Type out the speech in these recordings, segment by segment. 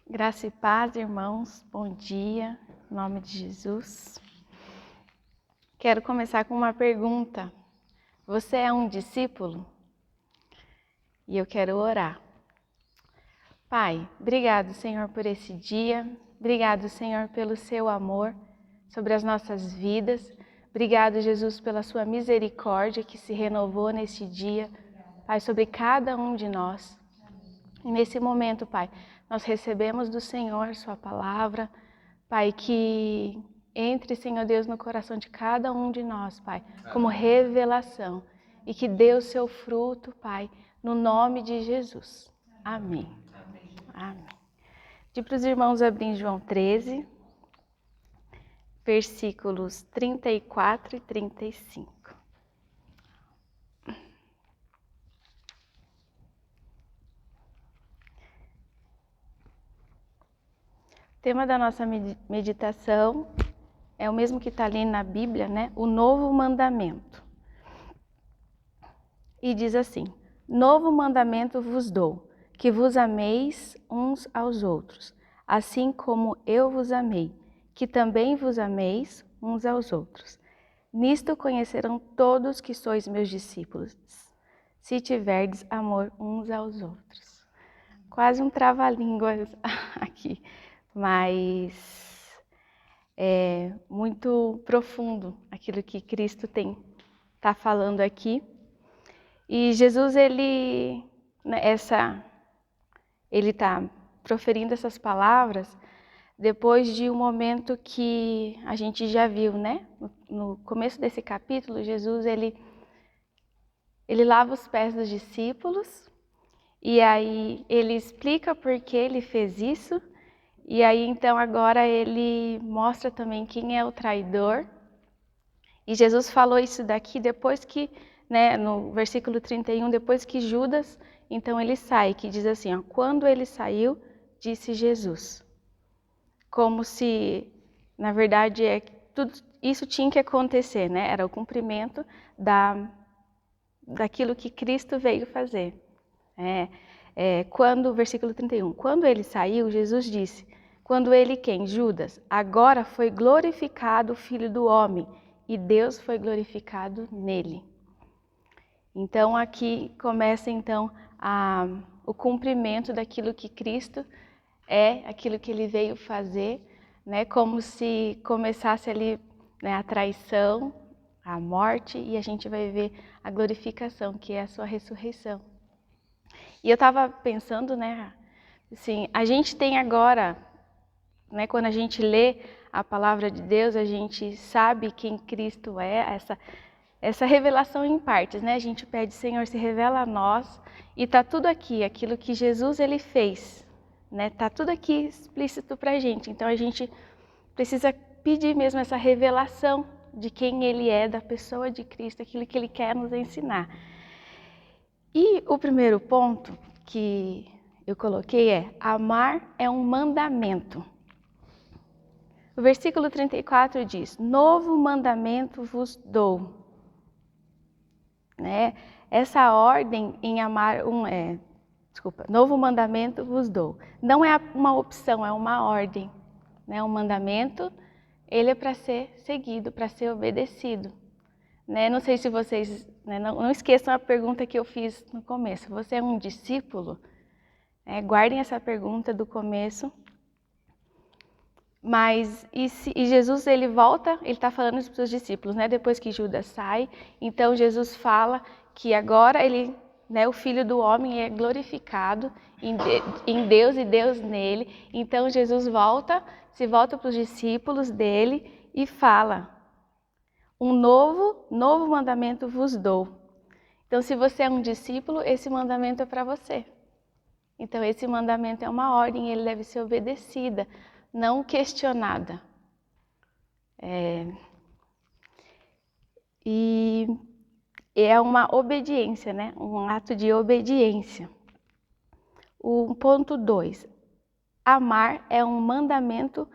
Graça e paz, irmãos. Bom dia, em nome de Jesus. Quero começar com uma pergunta. Você é um discípulo? E eu quero orar. Pai, obrigado, Senhor, por esse dia. Obrigado, Senhor, pelo seu amor sobre as nossas vidas. Obrigado, Jesus, pela sua misericórdia que se renovou neste dia. Pai, sobre cada um de nós. E nesse momento, Pai, nós recebemos do Senhor sua palavra. Pai, que entre, Senhor Deus, no coração de cada um de nós, Pai, como revelação. E que dê o seu fruto, Pai, no nome de Jesus. Amém. Amém. Pedi para os irmãos abrirem João 13, versículos 34 e 35. O tema da nossa meditação é o mesmo que está ali na Bíblia, né? O novo mandamento. E diz assim: Novo mandamento vos dou, que vos ameis uns aos outros, assim como eu vos amei, que também vos ameis uns aos outros. Nisto conhecerão todos que sois meus discípulos, se tiverdes amor uns aos outros. Quase um trava-línguas aqui, mas é muito profundo aquilo que Cristo está falando aqui. E Jesus, ele está proferindo essas palavras depois de um momento que a gente já viu, né? No começo desse capítulo, Jesus, ele lava os pés dos discípulos, e aí ele explica por que ele fez isso, e aí então agora ele mostra também quem é o traidor. E Jesus falou isso daqui depois que, né, no versículo 31, depois que Judas, então ele sai, que diz assim, ó, quando ele saiu, disse Jesus. Como se, na verdade, tudo isso tinha que acontecer, né? Era o cumprimento daquilo que Cristo veio fazer. Versículo 31, quando ele saiu, Jesus disse, quando ele quem? Judas, agora foi glorificado o Filho do Homem, e Deus foi glorificado nele. Então aqui começa então o cumprimento daquilo que Cristo aquilo que ele veio fazer, né? Como se começasse ali, né, a traição, a morte, e a gente vai ver a glorificação, que é a sua ressurreição. E eu estava pensando, né, assim, a gente tem agora, né, quando a gente lê a palavra de Deus, a gente sabe quem Cristo é, essa revelação em partes, né? A gente pede, Senhor, se revela a nós, e está tudo aqui, aquilo que Jesus ele fez, né? Está tudo aqui explícito para a gente. Então a gente precisa pedir mesmo essa revelação de quem ele é, da pessoa de Cristo, aquilo que ele quer nos ensinar. E o primeiro ponto que eu coloquei é: amar é um mandamento. O versículo 34 diz: novo mandamento vos dou. Né? Essa ordem em amar novo mandamento vos dou. Não é uma opção, é uma ordem. Né? Um mandamento, ele é para ser seguido, para ser obedecido. Né? Não sei se vocês, né, não esqueçam a pergunta que eu fiz no começo. Você é um discípulo? Guardem essa pergunta do começo. Mas e Jesus ele volta, ele está falando para os seus discípulos, né? Depois que Judas sai, então Jesus fala que agora ele, né, o Filho do Homem é glorificado em Deus e Deus nele. Então Jesus se volta para os discípulos dele e fala: um novo mandamento vos dou. Então, se você é um discípulo, esse mandamento é para você. Então, esse mandamento é uma ordem, ele deve ser obedecida, não questionada. E é uma obediência, né? Um ato de obediência. O ponto 2. Amar é um mandamento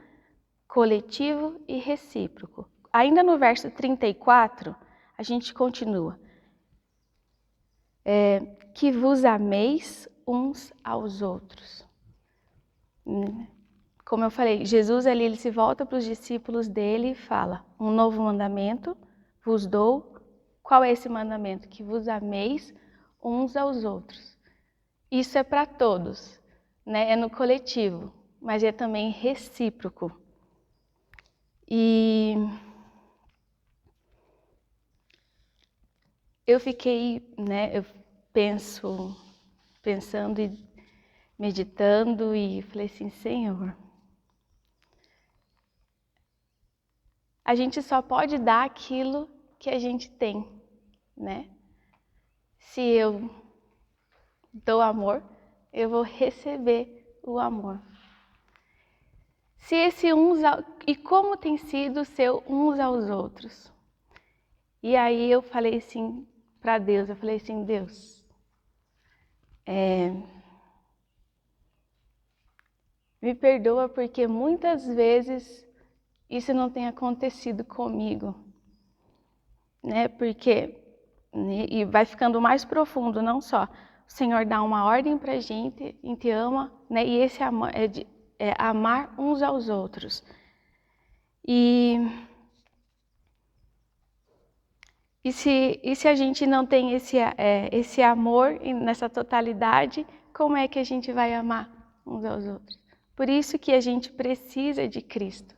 coletivo e recíproco. Ainda no verso 34, a gente continua. Que vos ameis uns aos outros. Como eu falei, Jesus ali ele se volta para os discípulos dele e fala: um novo mandamento vos dou. Qual é esse mandamento? Que vos ameis uns aos outros. Isso é para todos, né? É no coletivo, mas é também recíproco. E eu fiquei, né? Eu pensando e meditando e falei assim, Senhor, a gente só pode dar aquilo que a gente tem, né? Se eu dou amor, eu vou receber o amor. Se esse e como tem sido ser uns aos outros. E aí eu falei assim para Deus, eu falei assim, Deus, me perdoa porque muitas vezes isso não tem acontecido comigo, né? Porque e vai ficando mais profundo, não só o Senhor dá uma ordem para a gente ama, né? E esse amor é amar uns aos outros. E se a gente não tem esse amor nessa totalidade, como é que a gente vai amar uns aos outros? Por isso que a gente precisa de Cristo.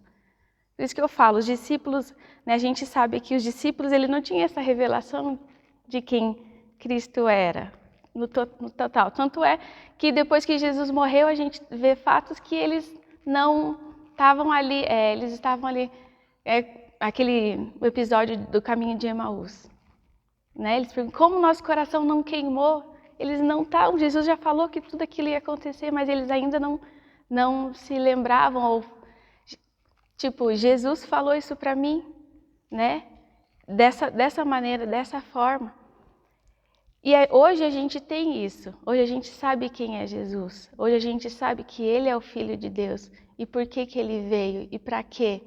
Por isso que eu falo, os discípulos, né, a gente sabe que os discípulos ele não tinham essa revelação de quem Cristo era no total. Tanto é que depois que Jesus morreu, a gente vê fatos que eles não estavam ali, eles estavam ali, aquele episódio do caminho de Emaús. Né? Eles perguntam, como nosso coração não queimou? Eles não estavam, Jesus já falou que tudo aquilo ia acontecer, mas eles ainda não se lembravam, ou tipo, Jesus falou isso para mim, né? Dessa maneira, dessa forma. E hoje a gente tem isso, hoje a gente sabe quem é Jesus, hoje a gente sabe que Ele é o Filho de Deus, e por que Ele veio, e para quê.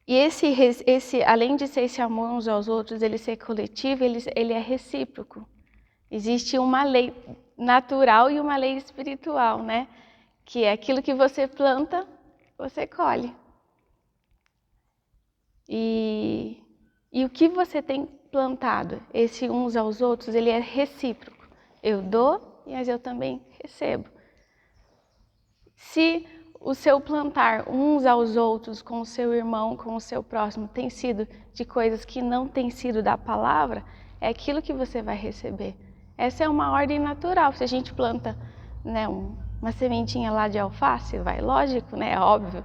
E esse, além de ser esse amor uns aos outros, ele ser coletivo, ele é recíproco. Existe uma lei natural e uma lei espiritual, né? Que é aquilo que você planta, você colhe. E o que você tem plantado, esse uns aos outros, ele é recíproco. Eu dou, mas eu também recebo. Se o seu plantar uns aos outros com o seu irmão, com o seu próximo, tem sido de coisas que não tem sido da palavra, é aquilo que você vai receber. Essa é uma ordem natural. Se a gente planta, né, uma sementinha lá de alface, lógico, né, é óbvio,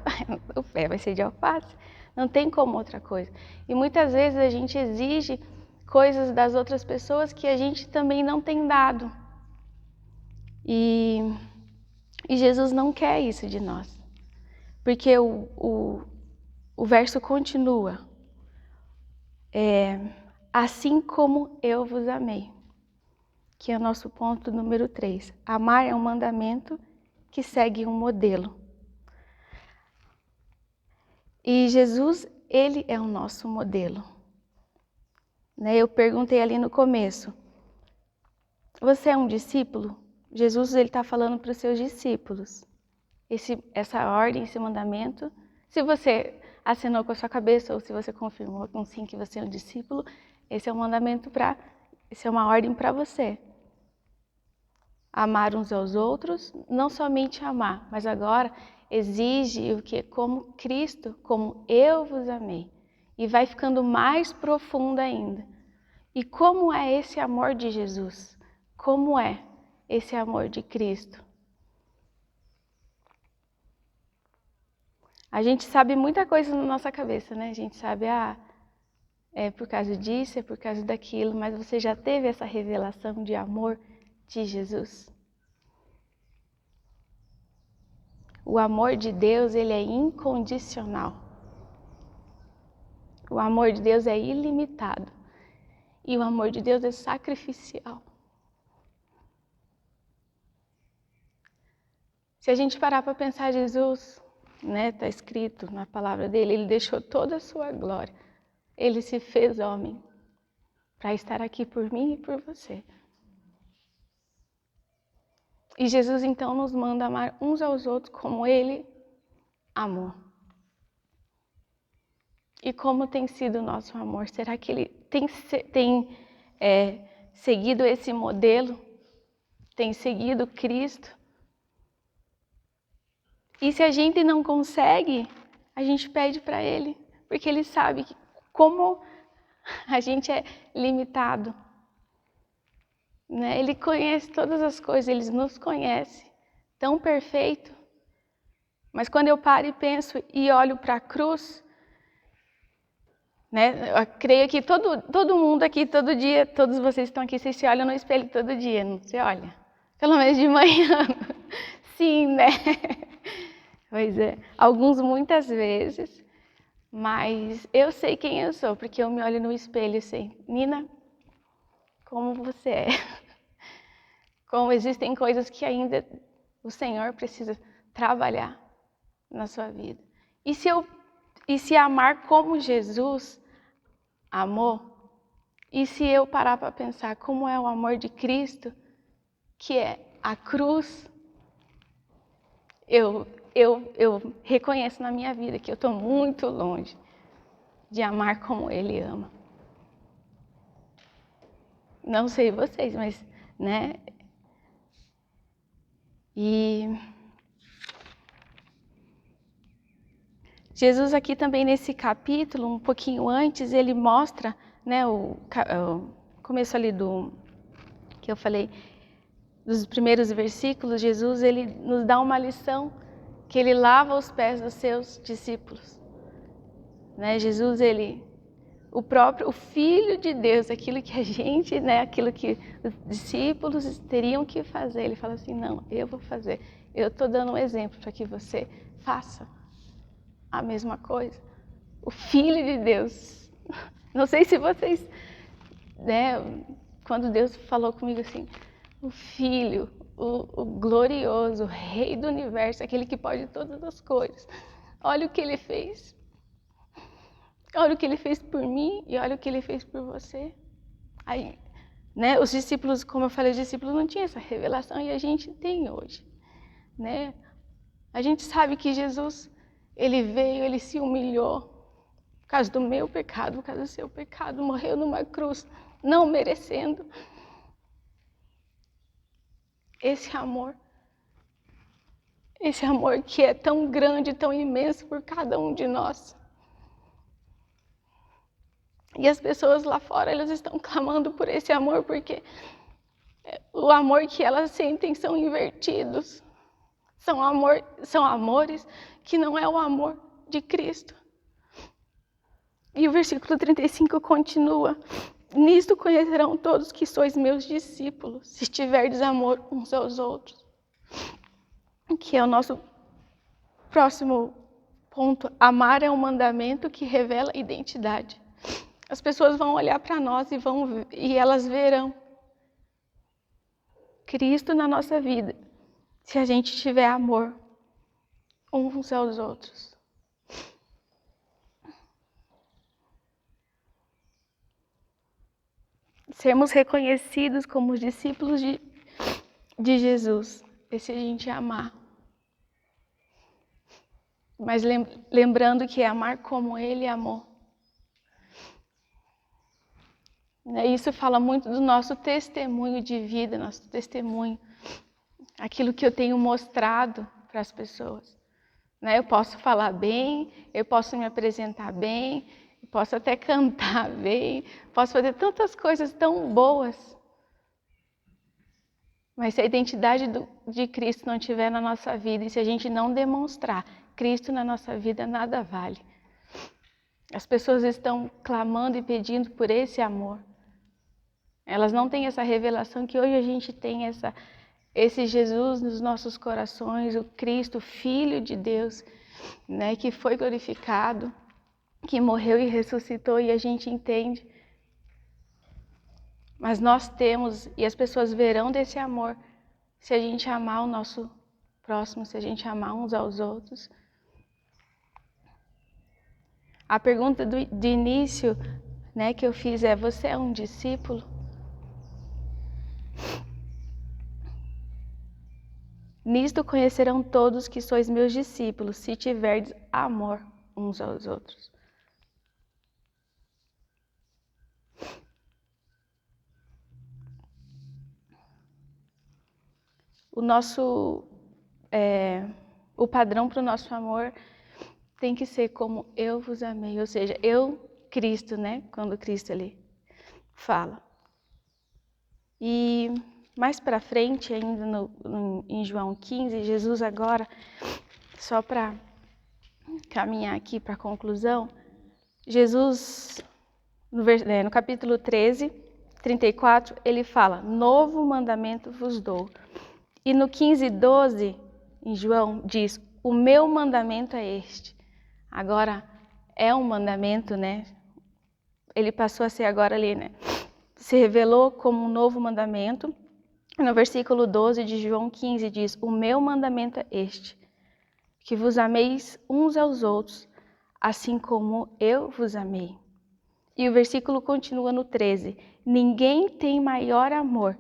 o pé vai ser de alface. Não tem como outra coisa. E muitas vezes a gente exige coisas das outras pessoas que a gente também não tem dado. E Jesus não quer isso de nós. Porque o verso continua. Assim como eu vos amei. Que é o nosso ponto número 3. Amar é um mandamento que segue um modelo. E Jesus, ele é o nosso modelo. Né? Eu perguntei ali no começo. Você é um discípulo? Jesus está falando para os seus discípulos. Essa ordem, esse mandamento. Se você acenou com a sua cabeça ou se você confirmou com sim que você é um discípulo, esse é um mandamento esse é uma ordem para você. Amar uns aos outros, não somente amar, mas agora exige o que? Como Cristo, como eu vos amei. E vai ficando mais profundo ainda. E como é esse amor de Jesus? Como é esse amor de Cristo? A gente sabe muita coisa na nossa cabeça, né? A gente sabe, é por causa disso, é por causa daquilo, mas você já teve essa revelação de amor de Jesus? O amor de Deus, ele é incondicional. O amor de Deus é ilimitado. E o amor de Deus é sacrificial. Se a gente parar para pensar, Jesus, né, está escrito na palavra dele, ele deixou toda a sua glória. Ele se fez homem para estar aqui por mim e por você. E Jesus então nos manda amar uns aos outros como Ele amou. E como tem sido o nosso amor? Será que Ele tem seguido esse modelo? Tem seguido Cristo? E se a gente não consegue, a gente pede para Ele, porque Ele sabe que como a gente é limitado, né? Ele conhece todas as coisas, Ele nos conhece, tão perfeito. Mas quando eu paro e penso e olho para a cruz, né? Eu creio que todo mundo aqui, todo dia, todos vocês estão aqui, vocês se olham no espelho todo dia, não se olha? Pelo menos de manhã. Sim, né? Pois é, alguns muitas vezes, mas eu sei quem eu sou, porque eu me olho no espelho e sei, Nina, como você é. Como existem coisas que ainda o Senhor precisa trabalhar na sua vida. E se amar como Jesus amou, e se eu parar para pensar como é o amor de Cristo, que é a cruz, eu reconheço na minha vida que eu estou muito longe de amar como Ele ama. Não sei vocês, mas, né? E Jesus aqui também nesse capítulo, um pouquinho antes, ele mostra, né, o começo ali do que eu falei, dos primeiros versículos, Jesus ele nos dá uma lição que ele lava os pés dos seus discípulos, né? Jesus o Filho de Deus, aquilo que a gente, né, aquilo que os discípulos teriam que fazer, ele fala assim, não, eu vou fazer, eu estou dando um exemplo para que você faça a mesma coisa. O Filho de Deus, não sei se vocês, né, quando Deus falou comigo assim, o Filho, o glorioso, o Rei do Universo, aquele que pode todas as coisas, olha o que Ele fez. Olha o que Ele fez por mim e olha o que Ele fez por você. Aí, né, os discípulos, como eu falei, os discípulos não tinham essa revelação e a gente tem hoje, né? A gente sabe que Jesus, Ele veio, Ele se humilhou por causa do meu pecado, por causa do seu pecado, morreu numa cruz, não merecendo. Esse amor que é tão grande, tão imenso por cada um de nós. E as pessoas lá fora, elas estão clamando por esse amor, porque o amor que elas sentem são invertidos. São amores que não é o amor de Cristo. E o versículo 35 continua, nisto conhecerão todos que sois meus discípulos, se tiverdes amor uns aos outros. Que é o nosso próximo ponto. Amar é um mandamento que revela identidade. As pessoas vão olhar para nós e elas verão Cristo na nossa vida, se a gente tiver amor uns aos outros. Sermos reconhecidos como os discípulos de Jesus, se a gente amar. Mas lembrando que é amar como Ele amou. Isso fala muito do nosso testemunho de vida, nosso testemunho. Aquilo que eu tenho mostrado para as pessoas. Eu posso falar bem, eu posso me apresentar bem, eu posso até cantar bem, posso fazer tantas coisas tão boas. Mas se a identidade de Cristo não estiver na nossa vida e se a gente não demonstrar Cristo na nossa vida, nada vale. As pessoas estão clamando e pedindo por esse amor. Elas não têm essa revelação que hoje a gente tem, esse Jesus nos nossos corações, o Cristo, Filho de Deus, né, que foi glorificado, que morreu e ressuscitou, e a gente entende. Mas nós temos, e as pessoas verão desse amor, se a gente amar o nosso próximo, se a gente amar uns aos outros. A pergunta de início, né, que eu fiz é, você é um discípulo? Nisto conhecerão todos que sois meus discípulos, se tiverdes amor uns aos outros. O padrão para o nosso amor tem que ser como eu vos amei, ou seja, Cristo, né? Quando Cristo ali fala. E mais para frente, ainda em João 15, Jesus agora, só para caminhar aqui para a conclusão, Jesus, no capítulo 13, 34, ele fala, novo mandamento vos dou. E no 15, 12, em João, diz, o meu mandamento é este. Agora, é um mandamento, né? Ele passou a ser agora ali, né? Se revelou como um novo mandamento. No versículo 12 de João 15 diz, o meu mandamento é este, que vos ameis uns aos outros, assim como eu vos amei. E o versículo continua no 13, ninguém tem maior amor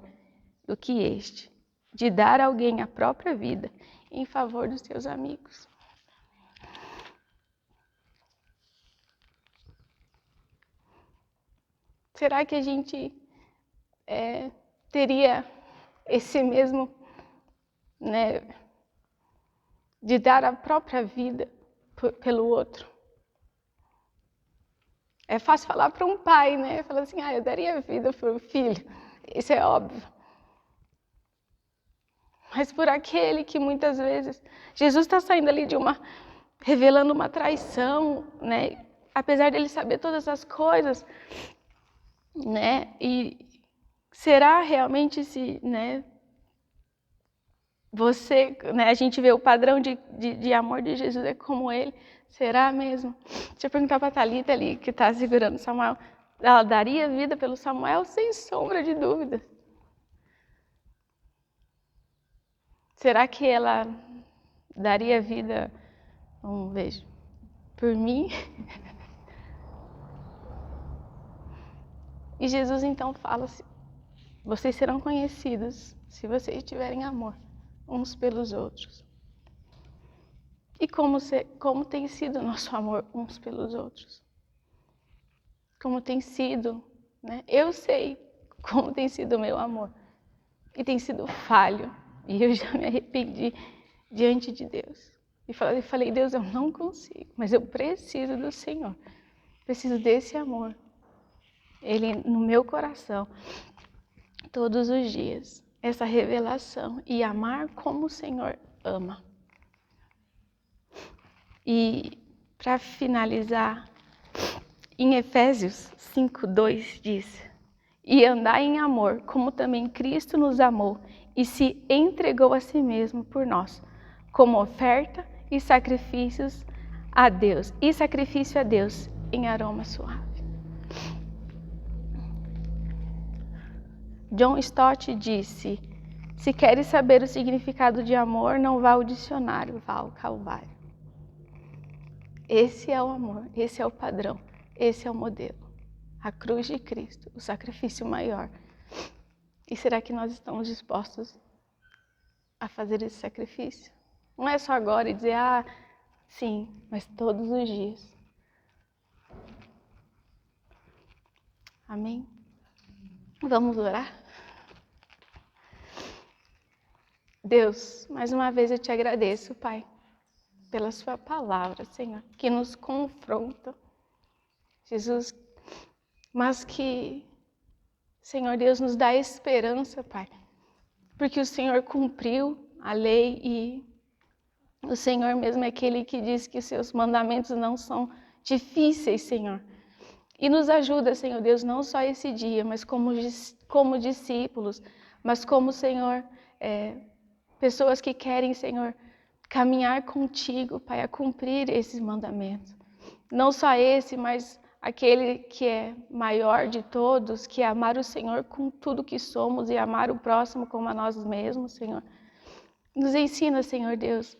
do que este, de dar a alguém a própria vida em favor dos seus amigos. Será que a gente teria esse mesmo, né, de dar a própria vida pelo outro? É fácil falar para um pai, né? Falar assim, eu daria a vida para o filho. Isso é óbvio. Mas por aquele que muitas vezes... Jesus está saindo ali revelando uma traição, né? Apesar dele saber todas as coisas, né? E será realmente né? Você, né? A gente vê o padrão de amor de Jesus é como ele. Será mesmo? Deixa eu perguntar para a Thalita ali, que está segurando Samuel. Ela daria vida pelo Samuel? Sem sombra de dúvida. Será que ela daria vida, vamos ver, por mim? E Jesus então fala assim, vocês serão conhecidos se vocês tiverem amor uns pelos outros. E como tem sido o nosso amor uns pelos outros? Como tem sido, né? Eu sei como tem sido o meu amor. E tem sido falho. E eu já me arrependi diante de Deus. E falei, Deus, eu não consigo, mas eu preciso do Senhor. Preciso desse amor. Ele no meu coração, todos os dias. Essa revelação e amar como o Senhor ama. E para finalizar, em Efésios 5:2 diz, e andai em amor, como também Cristo nos amou e se entregou a si mesmo por nós, como oferta e sacrifícios a Deus, em aroma suave. John Stott disse, se queres saber o significado de amor, não vá ao dicionário, vá ao Calvário. Esse é o amor, esse é o padrão, esse é o modelo. A cruz de Cristo, o sacrifício maior. E será que nós estamos dispostos a fazer esse sacrifício? Não é só agora e dizer, sim, mas todos os dias. Amém? Vamos orar? Deus, mais uma vez eu te agradeço, Pai, pela sua palavra, Senhor, que nos confronta, Jesus, mas que, Senhor Deus, nos dá esperança, Pai, porque o Senhor cumpriu a lei e o Senhor mesmo é aquele que diz que os seus mandamentos não são difíceis, Senhor. E nos ajuda, Senhor Deus, não só esse dia, mas como discípulos, mas como, Senhor, pessoas que querem, Senhor, caminhar contigo, Pai, a cumprir esses mandamentos. Não só esse, mas aquele que é maior de todos, que é amar o Senhor com tudo que somos e amar o próximo como a nós mesmos, Senhor. Nos ensina, Senhor Deus,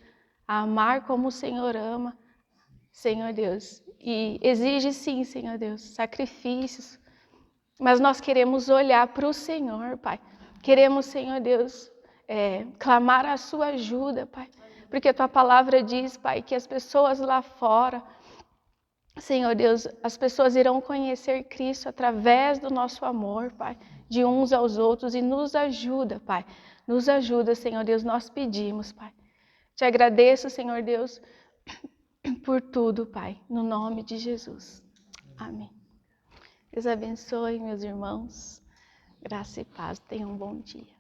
a amar como o Senhor ama, Senhor Deus. E exige sim, Senhor Deus, sacrifícios. Mas nós queremos olhar para o Senhor, Pai. Queremos, Senhor Deus, clamar a sua ajuda, Pai. Porque a tua palavra diz, Pai, que as pessoas lá fora, Senhor Deus, as pessoas irão conhecer Cristo através do nosso amor, Pai, de uns aos outros, e nos ajuda, Pai. Nos ajuda, Senhor Deus, nós pedimos, Pai. Te agradeço, Senhor Deus, por tudo, Pai, no nome de Jesus. Amém. Deus abençoe, meus irmãos. Graça e paz. Tenham um bom dia.